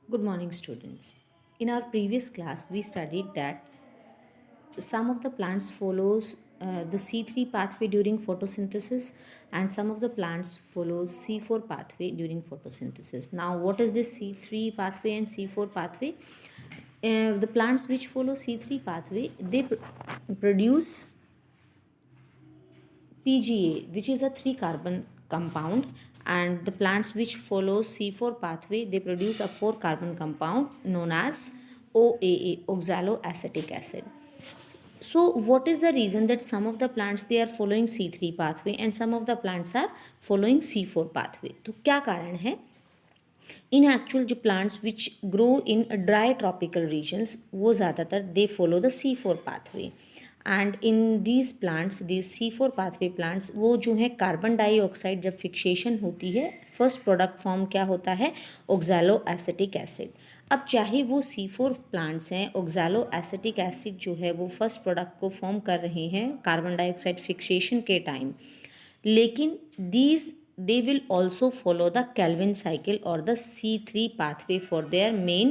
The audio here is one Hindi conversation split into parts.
Good morning, students. In our previous class, we studied that some of the plants follows the C3 pathway during photosynthesis, and some of the plants follows C4 pathway during photosynthesis. Now, what is this C3 pathway and C4 pathway? The plants which follow C3 pathway, they produce PGA, which is a 3 carbon compound, and the plants which follow C4 pathway, they produce a 4 carbon compound known as OAA, oxaloacetic acid. So what is the reason that some of the plants they are following C3 pathway and some of the plants are following C4 pathway? तो क्या कारण है? इन एक्चुअल जो plants which grow in dry tropical regions वो ज़्यादातर they follow the C4 pathway, and in these plants these C4 pathway plants वो जो है कार्बन डाइऑक्साइड जब फिक्सेशन होती है फर्स्ट प्रोडक्ट फॉर्म क्या होता है? Oxalo acetic acid. अब चाहे वो C4 प्लांट्स हैं, ऑक्सैलो एसिटिक एसिड जो है वो फर्स्ट प्रोडक्ट को फॉर्म कर रहे हैं कार्बन डाइऑक्साइड फिक्सेशन के टाइम, लेकिन these they will also follow the Calvin cycle or the C3 pathway for their main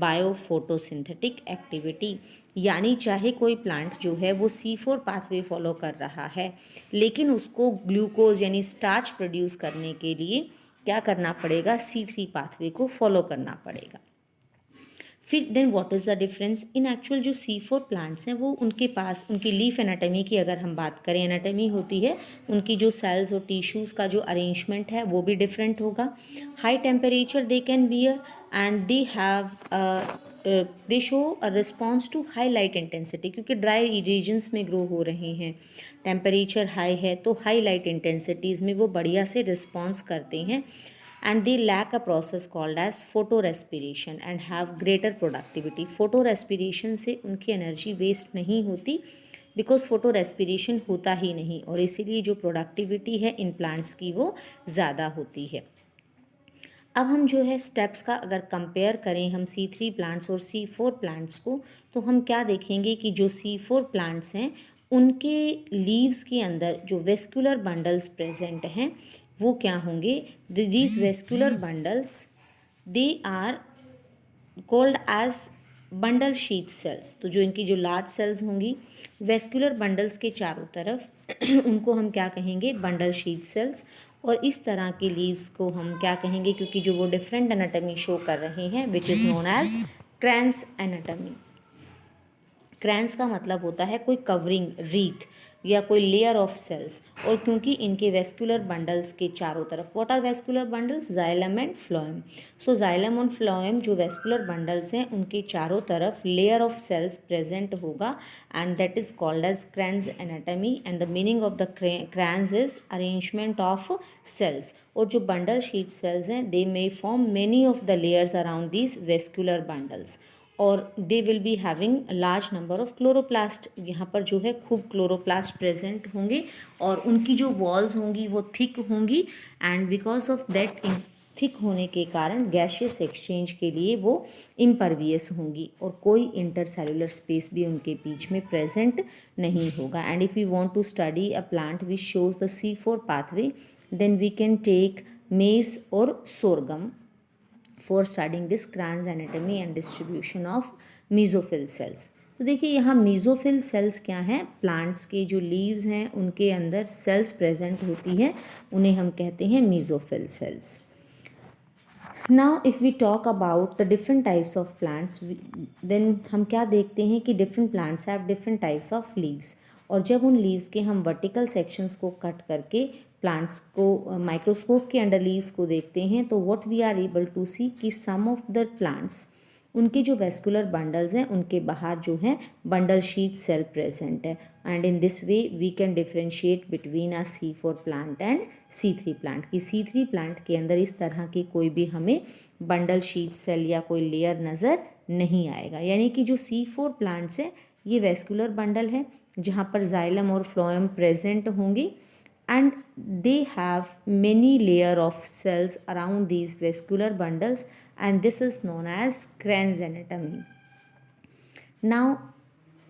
biophotosynthetic activity। यानी चाहे कोई प्लांट जो है वो C4 पाथवे फॉलो कर रहा है, लेकिन उसको ग्लूकोज यानी स्टार्च प्रोड्यूस करने के लिए क्या करना पड़ेगा? C3 पाथवे को फॉलो करना पड़ेगा। फिर then what is the difference in actual जो C4 प्लांट्स हैं वो उनके पास उनकी लीफ एनाटमी की अगर हम बात करें, एनाटमी होती है उनकी जो सेल्स और टिश्यूज़ का जो अरेंजमेंट है वो भी डिफरेंट होगा। High temperature they can bear and they have they show a response to high light intensity, क्योंकि ड्राई रीजन्स में ग्रो हो रहे हैं, टेम्परेचर हाई है तो हाई लाइट इंटेंसिटीज़ में वो बढ़िया से रिस्पॉन्स करते हैं, and they lack a process called as photorespiration and have greater productivity। फोटोरेस्पिरेशन से उनकी एनर्जी वेस्ट नहीं होती, बिकॉज फोटोरेस्पिरेशन होता ही नहीं, और इसीलिए जो प्रोडक्टिविटी है इन प्लांट्स की वो ज़्यादा होती है। अब हम जो है स्टेप्स का अगर कंपेयर करें हम C3 प्लांट्स और C4 प्लांट्स को, तो हम क्या देखेंगे कि जो C4 प्लांट्स हैं उनके लीव्स के अंदर जो वेस्कुलर बंडल्स प्रेजेंट हैं वो क्या होंगे? These vascular bundles they are called as bundle sheath cells. तो जो इनकी जो लार्ज सेल्स होंगी वेस्कुलर बंडल्स के चारों तरफ उनको हम क्या कहेंगे? Bundle sheath cells. और इस तरह के लीव्स को हम क्या कहेंगे? क्योंकि जो वो डिफरेंट एनाटमी शो कर रहे हैं which is known as Kranz anatomy. Kranz का मतलब होता है कोई कवरिंग रीथ या कोई लेयर ऑफ सेल्स, और क्योंकि इनके वेस्कुलर बंडल्स के चारों तरफ what are vascular bundles? Xylem and phloem. So xylem और फ्लोएम जो वेस्कुलर बंडल्स हैं उनके चारों तरफ लेयर ऑफ सेल्स प्रेजेंट होगा, and that is called as Kranz anatomy, and the meaning of the Kranz is arrangement of cells. और जो बंडल शीट सेल्स हैं they may form many of the layers around these vascular bundles, और they will be having large number of chloroplast. यहाँ पर जो है खूब क्लोरोप्लास्ट प्रेजेंट होंगे और उनकी जो वॉल्स होंगी वो थिक होंगी, and because of that thick होने के कारण गैशियस एक्सचेंज के लिए वो इम्परवियस होंगी और कोई इंटरसेलुलर स्पेस भी उनके बीच में प्रेजेंट नहीं होगा। And if you want to study a plant which shows the C4 pathway, then we can take maize और sorghum for studying this Kranz anatomy and distribution of mesophyll cells. तो देखिए यहाँ मीजोफिल सेल्स क्या हैं? प्लांट्स के जो लीव्स हैं उनके अंदर सेल्स प्रेजेंट होती हैं, उन्हें हम कहते हैं mesophyll cells. Now if we talk about the different types of plants, then हम क्या देखते हैं कि different plants have different types of leaves, और जब उन लीव्स के हम वर्टिकल सेक्शंस को कट करके प्लांट्स को माइक्रोस्कोप के अंडर लीव्स को देखते हैं तो what we are able to see कि सम ऑफ द प्लांट्स उनके जो वेस्कुलर बंडल्स हैं उनके बाहर जो है बंडल शीथ सेल प्रेजेंट है, and in this way we can differentiate between a C4 plant and C3 plant की C3 प्लांट के अंदर इस तरह की कोई भी हमें बंडल शीथ सेल या कोई लेयर नज़र नहीं आएगा। यानी कि जो C4 प्लांट्स हैं ये वेस्कुलर बंडल है जहाँ पर जाइलम और फ्लोएम प्रेजेंट होंगी, and they have many layer of cells around these vascular bundles, and this is known as Kranz anatomy. Now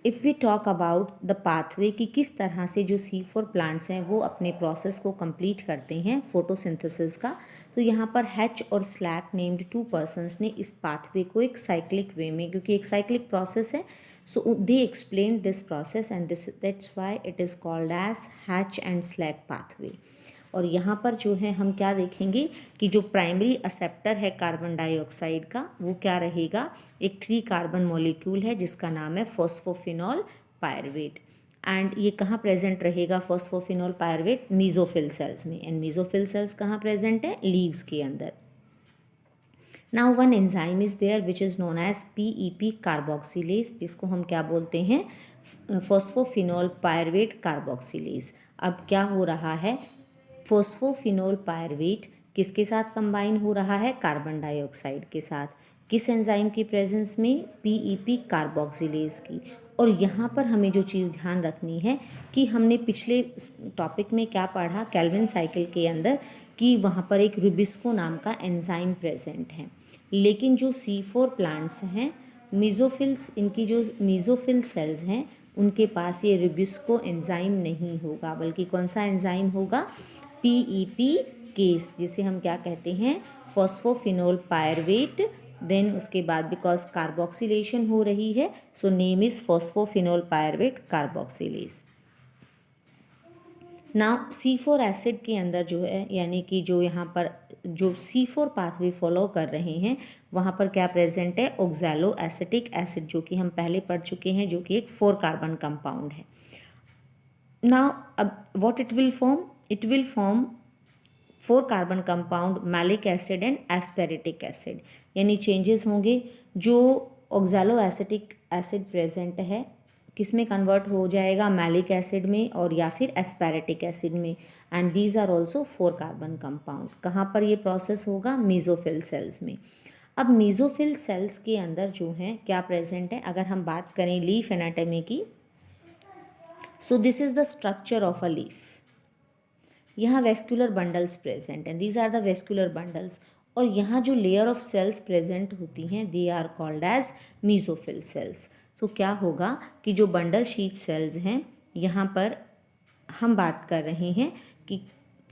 if we talk about the pathway कि किस तरह से जो C4 प्लांट्स हैं वो अपने प्रोसेस को कंप्लीट करते हैं फोटोसिंथेसिस का, तो यहाँ पर हैच और स्लैक नेम्ड टू पर्सन्स ने इस पाथवे को एक साइक्लिक वे में, क्योंकि एक साइक्लिक प्रोसेस है, so they explain this process and this that's why it is called as Hatch and Slack pathway. और यहाँ पर जो है हम क्या देखेंगे कि जो प्राइमरी एक्सेप्टर है कार्बन डाइऑक्साइड का वो क्या रहेगा, एक 3 कार्बन मॉलिक्यूल है जिसका नाम है फॉस्फोफिनॉल पायरवेट। एंड ये कहाँ प्रेजेंट रहेगा फॉस्फोफिनॉल पायरवेट, मीजोफिल सेल्स में। एंड मीजोफिल सेल्स कहाँ प्रेजेंट है, लीव्स के अंदर। Now one enzyme is there which is known as PEP carboxylase, जिसको हम क्या बोलते हैं, फॉस्फोफिनॉल पायरवेट कार्बोक्सिलेज। अब क्या हो रहा है, फॉस्फोफिनोल पायरवेट किसके साथ कंबाइन हो रहा है, कार्बन डाइऑक्साइड के साथ, किस एंजाइम की प्रेजेंस में, PEP कार्बोक्सिलेज की। और यहाँ पर हमें जो चीज़ ध्यान रखनी है कि हमने पिछले टॉपिक में क्या पढ़ा केल्विन साइकिल के अंदर, कि वहाँ पर एक रुबिस्को नाम का एंजाइम प्रेजेंट है, लेकिन जो C4 प्लांट्स हैं, मीजोफिल्स, इनकी जो मीजोफिल सेल्स हैं उनके पास ये रुबिस्को एंजाइम नहीं होगा, बल्कि कौन सा एंजाइम होगा, PEP केस, जिसे हम क्या कहते हैं, फॉस्फोफिनोल पायरवेट। देन उसके बाद बिकॉज कार्बोक्सिलेशन हो रही है, so name is phosphoenol pyruvate carboxylase. Now C4 acid के अंदर जो है, यानी कि जो यहाँ पर जो C4 पाथवे फॉलो कर रहे हैं वहाँ पर क्या प्रेजेंट है, ऑक्सैलो एसिटिक एसिड, जो कि हम पहले पढ़ चुके हैं, जो कि एक 4 कार्बन कंपाउंड है। नाउ अब what it will form 4 carbon compound malic acid and aspartic acid, यानी चेंजेस होंगे। जो ऑक्सैलो एसिटिक एसिड प्रेजेंट है किस में कन्वर्ट हो जाएगा, मैलिक एसिड में और या फिर एस्पेरेटिक एसिड में। And these are also 4 carbon compound. कहाँ पर ये प्रोसेस होगा, मीजोफिल सेल्स में। अब मीजोफिल सेल्स के अंदर जो है क्या प्रेजेंट है, अगर हम बात करें लीफ एनाटॉमी की, so this is the structure of a leaf. यहाँ वेस्कुलर बंडल्स प्रेजेंट हैं, these are the vascular bundles. और यहाँ जो लेयर ऑफ सेल्स प्रेजेंट होती हैं they are called as mesophyll cells. तो क्या होगा कि जो बंडल शीट सेल्स हैं, यहाँ पर हम बात कर रहे हैं कि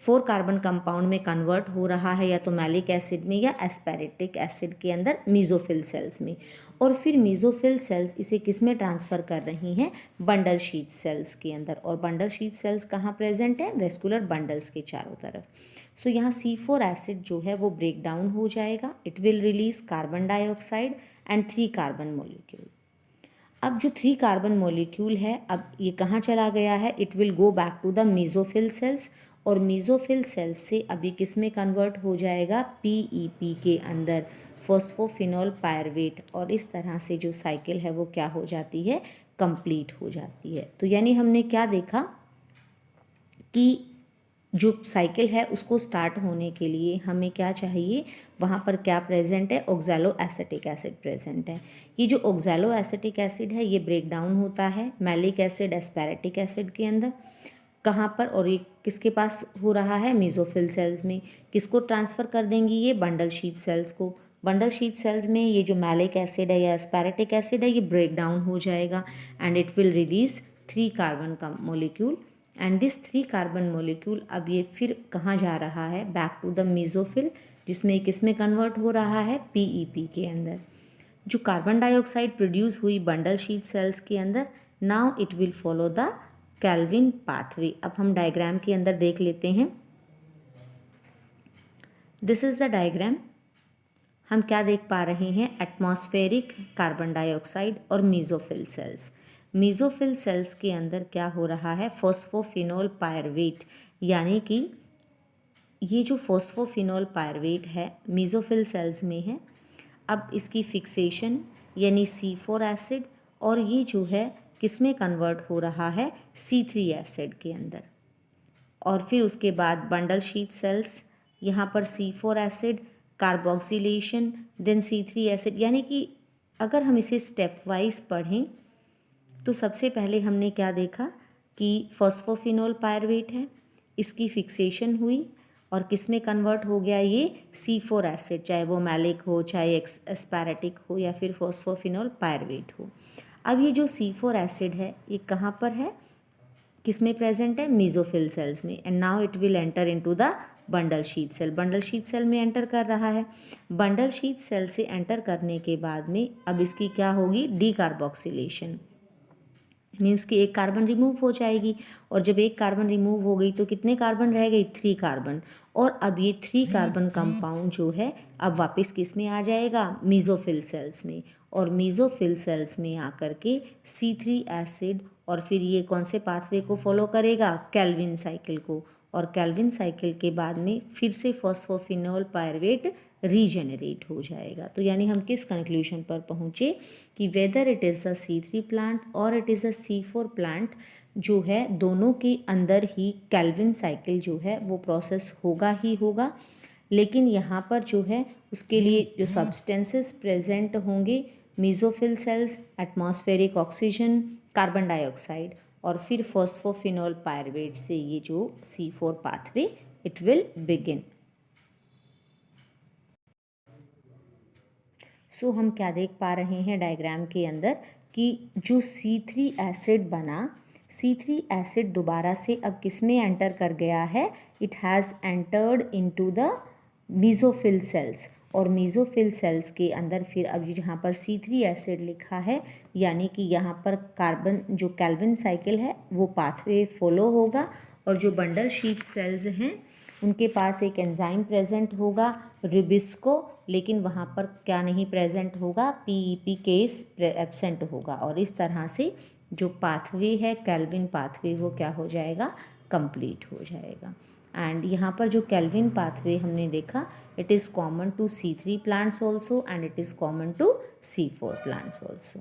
4 कार्बन कंपाउंड में कन्वर्ट हो रहा है, या तो मैलिक एसिड में या एस्पेरेटिक एसिड के अंदर मीजोफिल सेल्स में। और फिर मीजोफिल सेल्स इसे किस में ट्रांसफ़र कर रही हैं, बंडल शीट सेल्स के अंदर। और बंडल शीट सेल्स कहाँ प्रेजेंट है, वेस्कुलर बंडल्स के चारों तरफ। सो यहाँ C4 एसिड जो है वो ब्रेक डाउन हो जाएगा, it will release carbon dioxide and 3 carbon molecule. अब जो 3 कार्बन मॉलिक्यूल है, अब ये कहाँ चला गया है, it will go back to the mesophyll cells. और मीजोफिल सेल्स से अभी किस में कन्वर्ट हो जाएगा, PEP के अंदर, फॉस्फोफिनोल पायरवेट। और इस तरह से जो साइकिल है वो क्या हो जाती है, कंप्लीट हो जाती है। तो यानी हमने क्या देखा कि जो साइकिल है उसको स्टार्ट होने के लिए हमें क्या चाहिए, वहाँ पर क्या प्रेजेंट है, ऑक्सैलो एसिटिक एसिड प्रेजेंट है। ये जो ऑक्सैलो एसिटिक एसिड है ये ब्रेक डाउन होता है मैलिक एसिड एस्पेरेटिक एसिड के अंदर। कहाँ पर, और ये किसके पास हो रहा है, मीजोफिल सेल्स में। किसको ट्रांसफ़र कर देंगी ये, बंडल शीट सेल्स को। बंडल शीट सेल्स में ये जो मैलिक एसिड है या एस्पेरेटिक एसिड है ये ब्रेक डाउन हो जाएगा and it will release 3 carbon का molecule. And this 3 carbon molecule अब ये फिर कहाँ जा रहा है, बैक टू द मीजोफिल, जिसमें किस में कन्वर्ट हो रहा है, PEP के अंदर। जो कार्बन डाइऑक्साइड प्रोड्यूस हुई बंडल शीट सेल्स के अंदर, now it will follow the kelvin pathway. अब हम डायग्राम के अंदर देख लेते हैं, दिस इज़ द डायग्राम। हम क्या देख पा रहे हैं, एटमॉस्फेरिक कार्बन डाइऑक्साइड और मीजोफिल सेल्स। मीजोफिल सेल्स के अंदर क्या हो रहा है, फॉस्फोफिनोल पायरवेट, यानी कि ये जो फॉस्फोफिनोल पायरवेट है मीजोफिल सेल्स में है। अब इसकी फिक्सेशन यानी C4 एसिड, और ये जो है किस में कन्वर्ट हो रहा है, C3 एसिड के अंदर। और फिर उसके बाद बंडल शीट सेल्स, यहाँ पर C4 acid, carboxylation, then C3 acid. यानी कि अगर हम इसे स्टेप वाइज पढ़ें तो सबसे पहले हमने क्या देखा कि फॉस्फोफिनोल पायरवेट है, इसकी फिक्सेशन हुई और किस में कन्वर्ट हो गया, ये C4 एसिड, चाहे वो मैलिक हो, चाहे एस्पेरेटिक हो या फिर फॉस्फोफिनोल पायरवेट हो। अब ये जो C4 एसिड है ये कहाँ पर है, किस में प्रेजेंट है, मेसोफिल सेल्स में, and now it will enter into the bundle sheath cell. Bundle sheath cell में एंटर कर रहा है। बंडल शीथ सेल से एंटर करने के बाद में अब इसकी क्या होगी, डीकार्बोक्सिलेशन, मीन्स कि एक कार्बन रिमूव हो जाएगी, और जब एक कार्बन रिमूव हो गई तो कितने कार्बन रह गई, 3 कार्बन, और अब ये 3 कार्बन कंपाउंड जो है अब वापस किस में आ जाएगा, मेसोफिल सेल्स में, और मेसोफिल सेल्स में आकर के C3 एसिड, और फिर ये कौन से पाथवे को फॉलो करेगा, कैल्विन साइकिल को, और कैल्विन साइकिल के बाद में फिर से फॉस्फोफिनोल पायरवेट रीजेनरेट हो जाएगा। तो यानी हम किस कंक्लूजन पर पहुँचे कि whether it is a C3 plant और it is a C4 plant, जो है दोनों के अंदर ही कैल्विन साइकिल जो है वो प्रोसेस होगा ही होगा, लेकिन यहाँ पर जो है उसके लिए जो सब्सटेंसेस प्रेजेंट होंगे, mesophyll cells, atmospheric oxygen, carbon dioxide, और फिर फॉस्फोफिनोल पायरवेट से ये जो C4 pathway it will begin. So हम क्या देख पा रहे हैं डायग्राम के अंदर कि जो C3 एसिड बना, C3 एसिड दोबारा से अब किस में एंटर कर गया है, it has entered into the mesophyll cells, और मेसोफिल सेल्स के अंदर फिर अब जहाँ पर C3 एसिड लिखा है, यानी कि यहाँ पर कार्बन जो कैल्विन साइकिल है वो पाथवे फॉलो होगा, और जो बंडल शीथ सेल्स हैं उनके पास एक एंजाइम प्रेजेंट होगा रुबिस्को, लेकिन वहाँ पर क्या नहीं प्रेजेंट होगा, PEP केस एब्सेंट होगा, और इस तरह से जो पाथवे है कैल्विन पाथवे वो क्या हो जाएगा, कंप्लीट हो जाएगा। एंड यहाँ पर जो कैल्विन पाथवे हमने देखा, it is common to C3 plants also and it is common to C4 plants also.